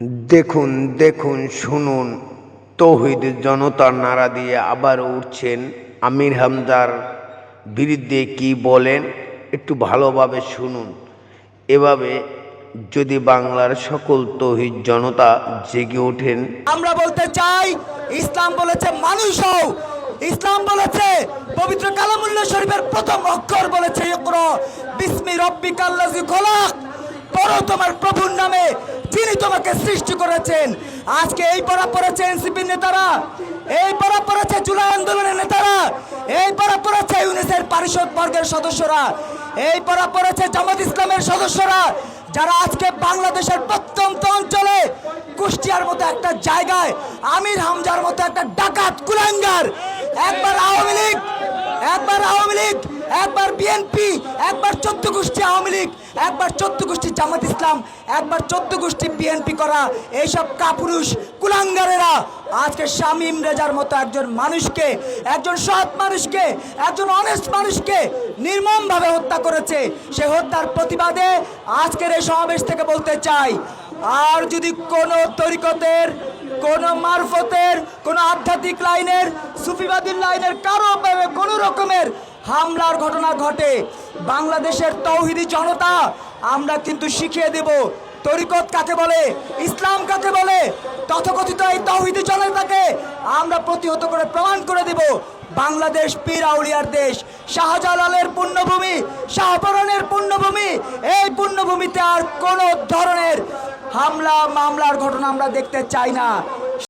দেখুন দেখুন শুনুন, তৌহিদ জনতার নারা দিয়ে আবার উঠছেন আমির হামজার বিরুদ্ধে কি বলেন একটু ভালোভাবে শুনুন। এভাবে যদি বাংলার সকল তৌহিদ জনতা জেগে ওঠেন। আমরা বলতে চাই, ইসলাম বলেছে মানুষ হও। ইসলাম বলেছে, পবিত্র কালামুল্লাহ শরীফের প্রথম অক্ষর বলেছে ইকরা বিসমি রাব্বিকাল্লাযী খলাক, পড়ো তোমার প্রভুর নামে যিনি তোমাকে সৃষ্টি করেছেন। আজকে এই পড়া পড়েছে এনসিপির নেতারা, এই পড়া পড়েছে জুলাই আন্দোলনের নেতারা, এই পড়া পড়েছে ইউনিসের পারিষদ বর্গের সদস্যরা, এই পড়া পড়েছে জামাত ইসলামের সদস্যরা, যারা আজকে বাংলাদেশের প্রত্যন্ত অঞ্চলে কুষ্টিয়ার মতো একটা জায়গায় আমির হামজার মতো একটা ডাকাত কুলাঙ্গার, একবার আওয়ামী লীগ, একবার বিএনপি, একবার 14 গোষ্ঠী আওয়ামী লীগ, একবার 14 গোষ্ঠী জামাত ইসলাম, একবার 14 গোষ্ঠী বিএনপি করা এইসব কাপুরুষ কুলাঙ্গারেরা আজকে শামীম রেজার মতো একজন মানুষকে, একজন সৎ মানুষকে, একজন অনেস্ট মানুষকে নির্মমভাবে হত্যা করেছে। সে হত্যার প্রতিবাদে আজকের এই সমাবেশ থেকে বলতে চাই, আর যদি কোনো তরিকতের, কোনো মারফতের, কোনো আধ্যাত্মিক লাইনের, সুফিবাদীর লাইনের কারো কোনো রকমের হামলার ঘটনা ঘটে, বাংলাদেশের তৌহিদি জনতা আমরা কিন্তু শিখিয়ে দেব তরিকত কাকে বলে, ইসলাম কাকে বলে। তথাকথিত এই তৌহিদি জনতাকে আমরা প্রতিহত করে প্রমাণ করে দেব বাংলাদেশ পীর আউলিয়ার দেশ, শাহজালালের পুণ্যভূমি, শাহপরানের পুণ্যভূমি। এই পুণ্যভূমিতে আর কোনো ধরনের হামলা মামলার ঘটনা আমরা দেখতে চাই না।